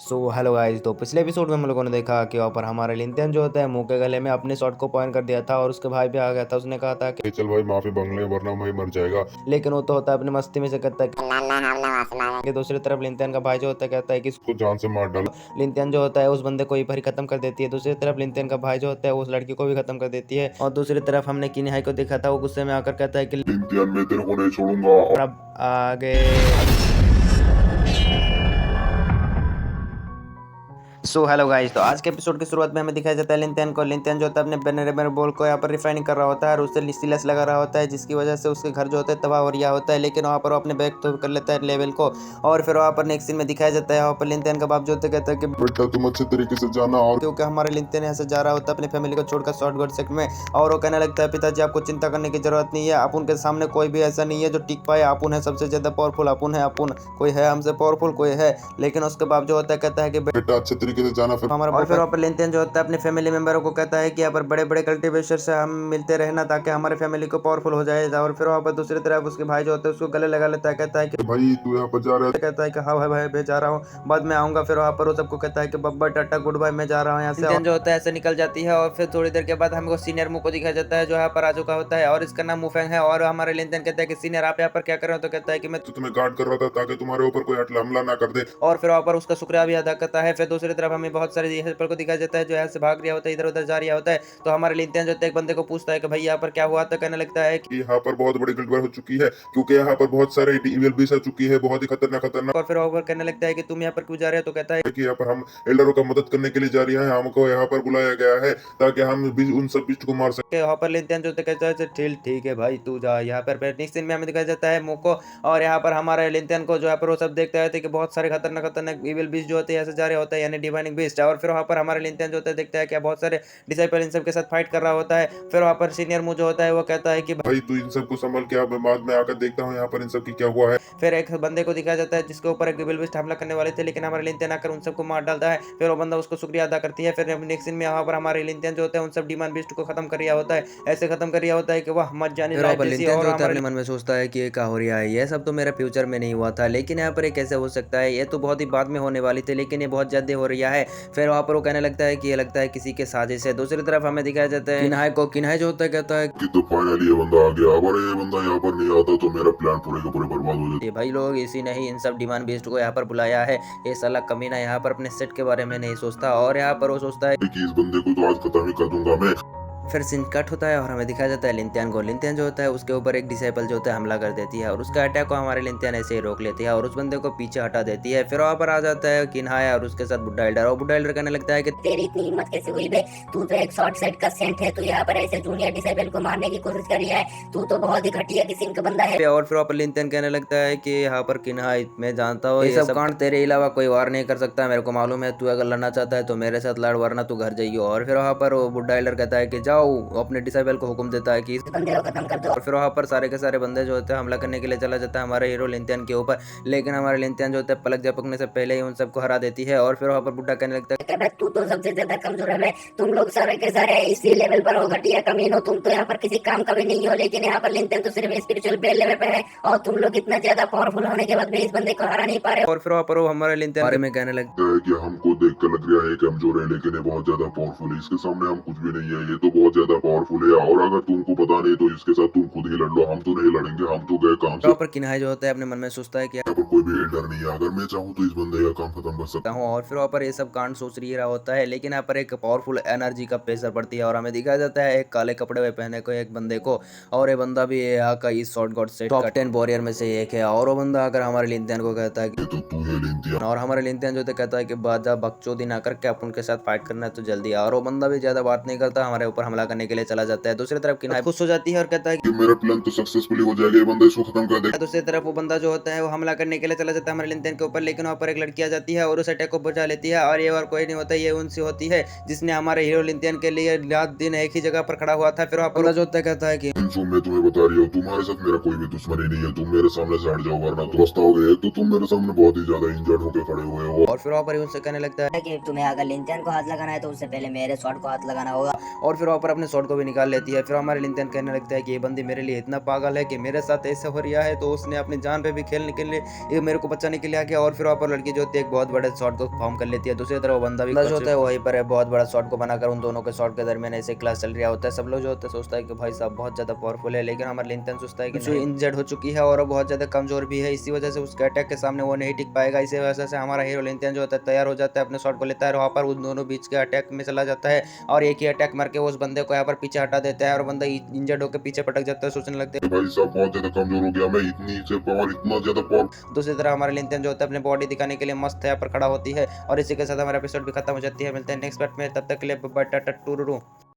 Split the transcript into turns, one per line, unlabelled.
So hello guys. तो पिछले episode में हम लोगों ने देखा कि वहाँ पर हमारा लिंथियन जो होता है मुंह के गले में अपने शॉट को पॉइंट कर दिया था और उसके भाई भी आ गया था। उसने कहा था कि
चल भाई माफी मांग ले वरना भाई मर जाएगा।
लेकिन वो तो होता है अपनी मस्ती में से कहता है कि दूसरी तरफ लिंथियन का भाई जो होता है कहता है कि
उसको जान से मार डाल।
लिंथियन जो होता है उस बंदे को ही भरी खत्म कर देती है। दूसरी तरफ लिंथियन का भाई जो होता है उस लड़की को भी खत्म कर देती है। और दूसरी तरफ हमने किन्हाई को देखा था, वो गुस्से में आकर कहता है कि
लिंथियन मैं तेरे को नहीं छोड़ूंगा।
अब आगे। So hello guys. तो आज के एपिसोड की शुरुआत में हमें दिखाया जाता है लिंथियन को। लिंथियन जो होता है अपने बनरेबर बॉल को यहाँ पर रिफाइनिंग कर रहा होता है और उससे सीलेस लगा रहा होता है, जिसकी वजह से उसके घर जो होता है तबाह हो रहा होता है। लेकिन वहाँ पर वो अपने बैग तो कर लेता है लेवल को। और फिर वहाँ पर नेक्स्ट सीन में दिखाया जाता है, वहाँ पर लिंथियन का बाप जो होता है कहता है कि
बेटा तुम अच्छे तरीके से जाना। और
क्योंकि हमारे लिंथियन यहाँ से जा रहा होता है अपनी फैमिली को छोड़कर शॉर्ट गॉड सेक्ट में। और वो कहने लगता है पिताजी आपको चिंता करने की जरूरत नहीं है, अपुन के सामने कोई भी ऐसा नहीं है जो टिक पाए। अपुन है सबसे ज्यादा पावरफुल, अपुन है, अपुन कोई है हमसे पावरफुल कोई है। लेकिन उसके बाप जो होता है कहता है कि
बेटा अच्छे तरीके से जाना। फिर
हमारा और फिर वहाँ पर लिंथियन जो होता है अपने फैमिली मेंबरों को कहता है कि यहाँ पर बड़े बड़े कल्टीवेटर से हम मिलते रहना ताकि हमारे फैमिली को पावरफुल हो जाए। और फिर वहाँ पर दूसरी तरफ उसके भाई जो होते हैं उसको गले लगा लेता है, कहता है कि
भाई तू यहाँ पर जा रहा है।
कहता है कि हाँ भाई भाई मैं जा रहा हूँ, बाद में आऊंगा। फिर वहाँ पर वो सबको कहता है कि बब्बर टाटा गुड बाय, मैं जा रहा हूँ यहाँ से। लिंथियन जो होता है ऐसे निकल जाती है और फिर थोड़ी देर के बाद हमको सीनियर मुंह को दिखाया जाता है जो यहाँ पर आ चुका होता है और इसका नाम मुफेंग है। और हमारे लिंथियन कहता है कि सीनियर आप यहाँ पर क्या कर रहे हो? तो कहता है कि मैं
तो तुम्हें गार्ड कर रहा था ताकि तुम्हारे ऊपर कोई हमला ना कर दे।
और फिर वहाँ पर उसका शुक्रिया भी अदा करता है। फिर दूसरी तरफ हमें बहुत सारे हेल्पर को दिखाया जाता है जो यहाँ से भाग रहा होता है, इधर उधर जा रहा होता है। तो हमारे लिंथियन जो होता है एक बंदे को पूछता है कि भाई यहाँ पर क्या हुआ? तो कहने लगता है कि
यहाँ पर बहुत बड़ी गड़बड़ हो चुकी है क्योंकि यहाँ पर बहुत सारे इविल बीस आ चुकी है, बहुत ही खतरनाक खतरनाक।
और फिर वहाँ पर कहने लगता है कि तुम यहाँ पर क्यों जा रहे हो? तो कहता है
कि यहाँ पर हम एल्डरों का मदद करने के लिए जा रही है, हमको यहाँ पर बुलाया गया है ताकि हम भी उन सब बिस्ट को मार सके।
वहाँ पर लिंथियन जो होता है कहता है ठीक ठीक है भाई तू जा। यहाँ पर नेक्स्ट सीन में हमें दिखाया जाता है मुको। और यहाँ पर हमारे लिंथियन को जो यहाँ पर वो सब देखते रहते हैं कि बहुत सारे खतरनाक खतरनाक इविल बीस्ट जो होते हैं ऐसे जा रहे होता है, यानी डिवाइनिंग बीस्ट। और फिर वहाँ पर हमारे लिंथियन जो होता है देखता है कि बहुत सारे डिसाइपल इन सब के साथ फाइट कर रहा होता है। फिर वहाँ पर सीनियर मुझ जो होता है वो कहता है कि
भाई तू इन सबको संभल के अब बाद में आकर देखता हूँ यहाँ पर इन सब की क्या हुआ है।
फिर एक बंदे को दिखाया जाता है जिसके ऊपर एक इविल बीस्ट हमला करने वाले थे, लेकिन हमारे लिंथियन आकर उन सबको मार डालता है। फिर वो बंदा उसको शुक्रिया अदा करती है। फिर नेक्स्ट सीन में यहाँ पर हमारे लिंथियन जो होता है उन सब डिमांड बीस्ट को खत्म कर रहा होता है, ऐसे खत्म कर रहा होता है कि वह मत जाने
फिर
लायक
वहाँ पर
जैसी।
लिंथियन
और
जो होता है
हमारे
अपने मन में सोचता है कि ये क्या हो रहा है, ये सब तो मेरे फ्यूचर में नहीं हुआ था, लेकिन यहाँ पर ये कैसे हो सकता है, ये तो बहुत ही बाद में होने वाली थी, लेकिन ये बहुत ज्यादा हो रहा है। फिर वहाँ पर वो कहने लगता है कि ये लगता है किसी के साजिश है। दूसरी तरफ हमें दिखाया जाता है किन्हाई को। किन्हाई जो होता है कहता है
कि तो फाइनली ये बंदा आ गया, अगर ये बंदा यहाँ पर नहीं आता तो मेरा प्लान पूरे का पूरे बर्बाद हो जाता।
ये भाई लोग इसी ने ही इन सब डिमांड बेस्ड को यहाँ पर बुलाया है। ये साला कमीना यहाँ पर अपने सेट के बारे में नहीं सोचता और यहाँ पर वो सोचता है
कि इस बंदे को तो आज खत्म ही कर दूंगा मैं।
फिर सीन कट होता है और हमें दिखाया जाता है लिंथियन को। लिंथियन जो होता है उसके ऊपर एक डिसाइपल जो होता है हमला कर देती है और उसका अटैक को हमारे लिंथियन ऐसे ही रोक लेती है और उस बंदे को पीछे हटा देती है। फिर वहाँ पर आ जाता है किन्हाई और उसके साथ बुड्ढा एल्डर। और बुड्ढा एल्डर कहने लगता है कि
तेरी इतनी हिम्मत कैसे हुई बे? तू तो एक शॉर्ट सेट का सेंट है, तू यहाँ पर ऐसे जूनियर डिसेबल को मारने की कोशिश कर रहा है, तू तो बहुत ही घटिया किस्म का बंदा है।
और फिर वहाँ पर लिंथियन कहने लगता है कि यहाँ पर किन्हाई मैं जानता हूँ ये सब कांड तेरे अलावा कोई वार नहीं कर सकता, मेरे को मालूम है। तू अगर लड़ना चाहता है तो मेरे साथ लड़, वरना तू घर जाइयो। और फिर वहाँ पर वो बुड्ढा एल्डर कहता है कि जाओ, अपने डिसेबल को हुक्म देता है कि
इस बंदे को खत्म कर दो।
और फिर वहाँ पर सारे के सारे बंदे जो होते हैं हमला करने के लिए चला जाता है हमारे हीरो लिंथियन के ऊपर। लेकिन हमारे लिंथियन जो होते हैं पलक झपकने से पहले ही उन सबको हरा देती है। और फिर वहाँ पर बुड्ढा कहने लगता है
तू तो सबसे ज्यादा कमजोर है, तुम लोग सारे के सारे इसी लेवल पर हो, घटिया कमीनो, तुम तो यहाँ पर किसी काम का भी नहीं हो। लेकिन यहाँ पर लिंथियन तो सिर्फ स्पिरिचुअल लेवल पे है और तुम लोग इतना ज्यादा पावरफुल होने के बाद भी इस बंदे को हरा नहीं पा रहे।
और फिर वहाँ पर वो हमारे लिंथियन बारे में कहने लगता
है कि हमको देख कर लग रहा है कमजोर है लेकिन ये बहुत ज्यादा पावरफुल है, इसके सामने हम कुछ भी नहीं है, ये तो बहुत ज्यादा पावरफुल है। और अगर तुमको पता नहीं तो इसके साथ तुम खुद ही लड़ लो, हम तो नहीं लड़ेंगे, हम तो गए काम से।
पर किन्हाई जो होता है अपने मन में सोचता है कि
यहाँ पर कोई भी एल्डर नहीं है, अगर मैं चाहूँ तो इस बंदे का काम खत्म कर सकता
हूँ। और फिर वहाँ पर ये सब कांड सोच रहा होता है, लेकिन यहाँ पर एक पावरफुल एनर्जी का प्रेशर पड़ती है और हमें दिखाया जाता है एक काले कपड़े में पहने को एक बंदे को। और ये बंदा भी यहाँ का इस short God set top 10 warrior में से एक है। और वो बंदा आकर हमारे लिंथियन को कहता है कि
तो तू है लिंथियन।
और हमारे लिंथियन जो कहता है कि बाजा बकचोदी ना करके अपन के साथ फाइट करना है तो जल्दी आ। और वो बंदा भी ज्यादा बात नहीं करता, हमारे ऊपर हमला करने के लिए चला जाता है। दूसरी तरफ किन्हाई खुश हो जाती है और कहता है कि
मेरा प्लान तो सक्सेसफुली हो जाएगा, ये बंदा इसको खत्म कर देगा।
दूसरी तरफ वो बंदा जो होता है वो हमला करने के लिए चला जाता है हमारे लिंथियन के ऊपर, लेकिन वहाँ पर एक लड़की आ जाती है और उस अटैक को बचा लेती है। और ये और कोई नहीं होता, ये उनसे होती है जिसने हमारे हीरो लिंथियन के लिए रात दिन एक ही जगह पर खड़ा हुआ था। फिर वहाँ पर जो होता है कहता है कि
मैं तुम्हें बता रही हूँ तुम्हारे साथ मेरा कोई भी दुश्मनी नहीं है, तुम मेरे सामने से हट जाओ वरना तो पछताओगे। एक तो तुम मेरे सामने बहुत ही ज्यादा इंजर्ड होकर खड़े हुए हो।
और फिर वहाँ पर उनसे कहने लगता है
कि तुम्हें अगर लिंथियन को हाथ लगाना है तो उससे पहले मेरे शॉट को हाथ लगाना होगा।
और फिर वहाँ
पर अपने शॉट को भी निकाल लेती है। फिर हमारे लिंथन कहने लगता है कि ये बंदी मेरे लिए इतना पागल है कि मेरे साथ ऐसा हो रहा है, तो उसने अपनी जान पे भी खेलने के लिए ये मेरे को बचाने के लिए आ गया। और फिर वहाँ पर लड़की जो होती है एक बहुत बड़े शॉट को फॉर्म कर लेती है। दूसरी तरफ वो बंदा भी जो होता है वहीं पर बहुत बड़ा शॉट को बनाकर उन दोनों के शॉट के दरमियान ऐसे क्लास चल रहा होता है। सब लोग जो होता है सोचता है कि भाई साहब बहुत ज्यादा पावरफुल है, लेकिन हमारे लिंथन सोचता है कि जो इंजर्ड हो चुकी है और वो बहुत ज्यादा कमजोर भी है, इसी वजह से उसके अटैक के सामने वो नहीं टिक पाएगा। इसी वजह से हमारा हीरो लिंथन जो होता है तैयार हो जाता है, अपने शॉट को लेता है और वहाँ पर उन दोनों बीच के अटैक में चला जाता है और एक ही अटैक मार के उस बंदे को यहाँ पर पीछे हटा देता है और बंदा इंजर्ड होकर पीछे पटक जाता है। सोचने लगता है
भाई साहब बहुत ज्यादा कमजोर हो गया मैं, इतनी से पावर, इतना ज्यादा पावर।
दूसरी तरफ हमारे लिंथन जो होता है अपने बॉडी दिखाने के लिए मस्त यहाँ पर खड़ा होती है और इसी के साथ हमारा एपिसोड भी खत्म हो जाती है। मिलते हैं नेक्स्ट पार्ट में, तब तक के लिए बाय टाटा टुरुरु।